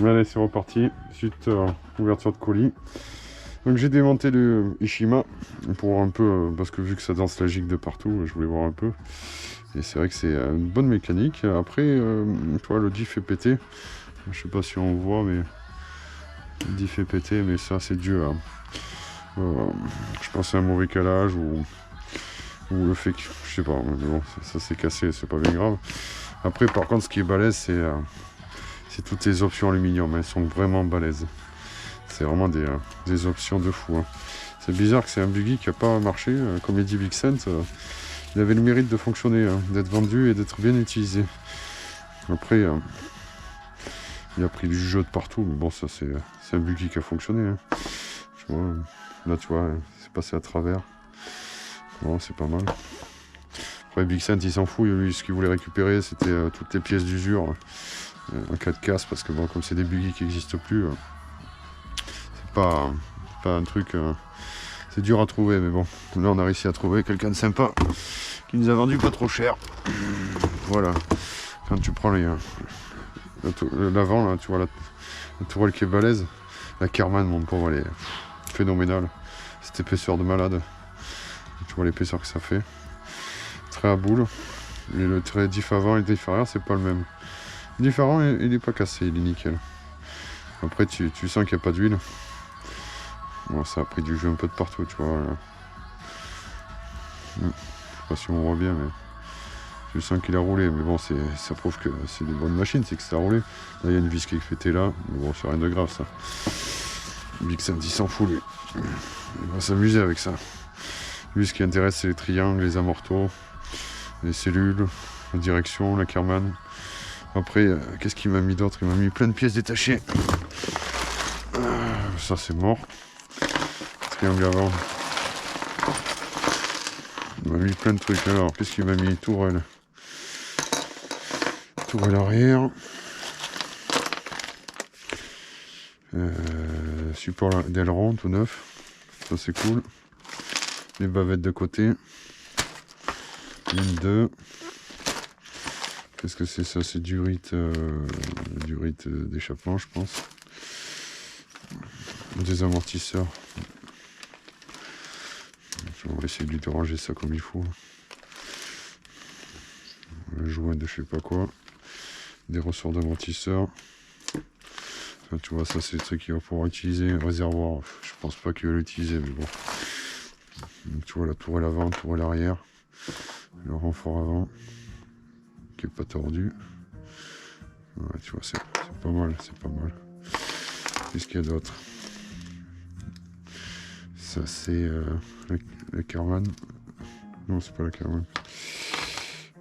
Allez, c'est reparti. Suite ouverture de colis. Donc j'ai démonté le Ishima pour voir un peu, parce que vu que ça danse la gigue de partout, je voulais voir un peu. Et c'est vrai que c'est une bonne mécanique. Après, toi, le diff est pété. Je sais pas si on voit, mais le diff est pété, mais ça c'est dû à, je pense, à un mauvais calage ou le fait que, je sais pas, mais bon, ça s'est cassé, c'est pas bien grave. Après, par contre, ce qui est balèze, c'est toutes les options aluminium. Elles sont vraiment balèzes. C'est vraiment des options de fou. Hein. C'est bizarre que c'est un buggy qui n'a pas marché. Comme il dit Vixent, il avait le mérite de fonctionner, hein, d'être vendu et d'être bien utilisé. Après, il a pris du jeu de partout. Mais bon, ça, c'est un buggy qui a fonctionné. Hein. Tu vois, là, tu vois, c'est passé à travers. Bon, c'est pas mal. Après, Vixent, il s'en fout. Lui, ce qu'il voulait récupérer, c'était toutes les pièces d'usure en cas de casse. Parce que, bon, comme c'est des buggy qui n'existent plus, c'est pas un truc... c'est dur à trouver, mais bon, là on a réussi à trouver quelqu'un de sympa qui nous a vendu pas trop cher. Voilà, quand tu prends l'avant, là, tu vois la tourelle qui est balèze, la Kerman, mon pauvre, elle est phénoménale. Cette épaisseur de malade, tu vois l'épaisseur que ça fait. Trait à boule, et le trait diff avant et le diff arrière, c'est pas le même. Le diff avant, il est pas cassé, il est nickel. Après, tu sens qu'il n'y a pas d'huile. Bon, ça a pris du jus un peu de partout, tu vois. Je sais pas si on voit bien, mais je sens qu'il a roulé. Mais bon, ça prouve que c'est des bonnes machines, c'est que ça a roulé. Là, il y a une vis qui est pétée là. Mais bon, c'est rien de grave, ça. Vixen, il s'en fout, lui. Il va s'amuser avec ça. Lui, ce qui intéresse, c'est les triangles, les amortos, les cellules, la direction, la Kerman. Après, qu'est-ce qu'il m'a mis d'autre? Il m'a mis plein de pièces détachées. Ça, c'est mort. Triangle avant. Il m'a mis plein de trucs. Alors, qu'est-ce qu'il m'a mis? Tourelle. Tourelle arrière. Support d'aileron tout neuf. Ça, c'est cool. Les bavettes de côté. Une, deux. Qu'est-ce que c'est ça? C'est du rite d'échappement, je pense. Des amortisseurs. On va essayer de lui déranger ça comme il faut. Le joint de je sais pas quoi. Des ressorts d'amortisseurs. Enfin, tu vois, ça c'est le truc qu'il va pouvoir utiliser. Un réservoir, je pense pas qu'il va l'utiliser, mais bon. Donc, tu vois la tourelle avant, tourelle arrière. Le renfort avant. Qui est pas tordu. Ouais, tu vois, c'est pas mal, c'est pas mal. Qu'est-ce qu'il y a d'autre? Ça c'est la Kerman. Non, c'est pas la Kerman.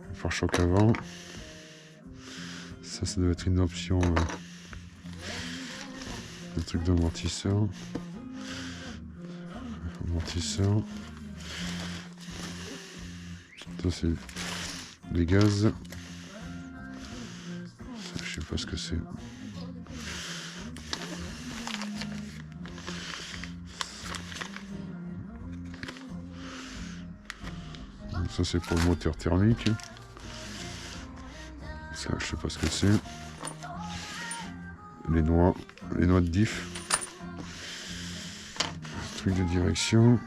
Le pare-choc avant. Ça doit être une option. Un truc d'amortisseur. Amortisseur. Ça c'est des gaz. Ça, je sais pas ce que c'est. Ça c'est pour le moteur thermique. Ça je sais pas ce que c'est. Les noix de diff. Truc de direction.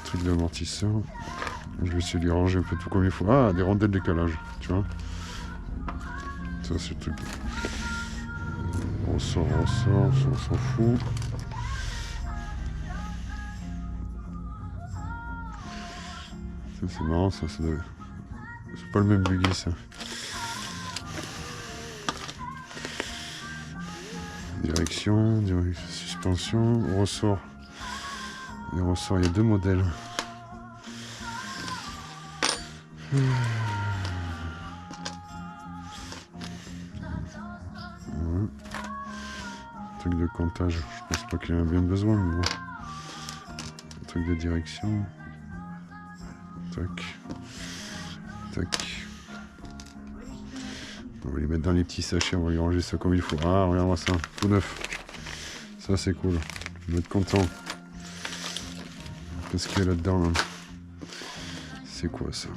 Truc d'amortisseur. Je vais essayer de les ranger un peu tout comme il faut. Ah, des rondelles de décalage, tu vois. Ça c'est le truc. On sort, on s'en fout. Ça c'est marrant, ça doit... C'est pas le même buggy ça. Direction, suspension, ressort. Les ressorts, il y a deux modèles. Ouais. Truc de comptage, je pense pas qu'il en a bien besoin, mais bon. Truc de direction. Tac. Tac. On va les mettre dans les petits sachets, on va les ranger ça comme il faut. Ah, regarde-moi ça, tout neuf. Ça c'est cool, je vais être content. Qu'est-ce qu'il y a là-dedans là? C'est quoi ça?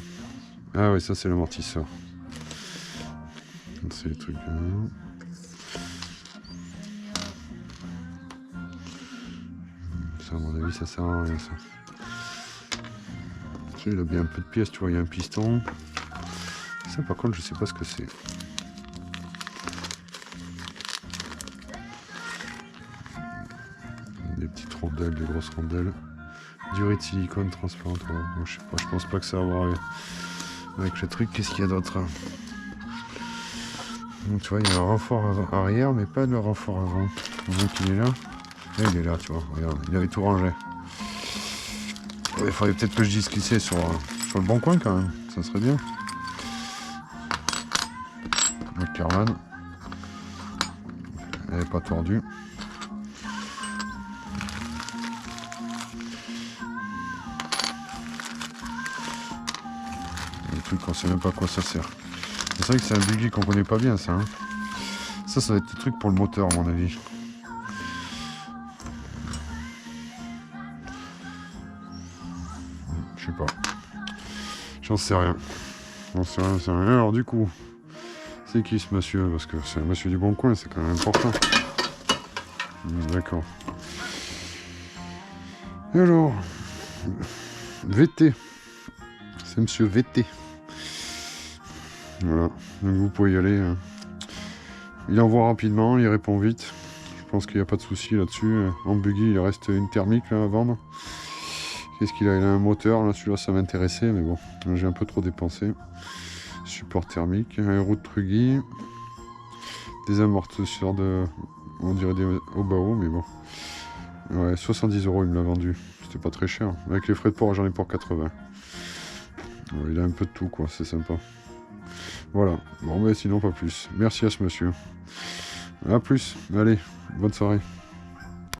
Ah ouais, ça c'est l'amortisseur. C'est les trucs. Ça, à mon avis, ça sert à rien, ça. Il a bien un peu de pièces, tu vois, il y a un piston. Ça, par contre, je sais pas ce que c'est. Des petites rondelles, des grosses rondelles. Durée de silicone transparente. Ouais. Bon, je sais pas, je pense pas que ça a à voir avec le truc. Qu'est-ce qu'il y a d'autre? Donc, tu vois, il y a un renfort arrière, mais pas de renfort avant. Donc, il est là. Et il est là, tu vois. Regarde, il avait tout rangé. Il faudrait peut-être que je dise qui c'est sur le bon coin quand même. Ça serait bien. Le Carman. Elle n'est pas tordue. Le truc, on sait même pas à quoi ça sert. C'est vrai que c'est un buggy qu'on connaît pas bien, ça. Hein. Ça va être le truc pour le moteur, à mon avis. Je sais pas. J'en sais rien. J'en sais rien, c'est rien. Alors, du coup, c'est qui ce monsieur? Parce que c'est un monsieur du bon coin, c'est quand même important. D'accord. Et alors, VT. C'est monsieur VT. Voilà. Donc vous pouvez y aller. Il envoie rapidement, il répond vite. Je pense qu'il n'y a pas de souci là-dessus. En buggy, il reste une thermique là, à vendre. Qu'est-ce qu'il a? Il a un moteur. Là, celui-là, ça m'intéressait, mais bon, j'ai un peu trop dépensé. Support thermique, un route Truggy, des amortisseurs de, on dirait des Obao, mais bon. Ouais, 70 €, il me l'a vendu. C'était pas très cher. Avec les frais de port, j'en ai pour 80. Ouais, il a un peu de tout, quoi. C'est sympa. Voilà. Bon, mais sinon, pas plus. Merci à ce monsieur. À plus. Allez, bonne soirée.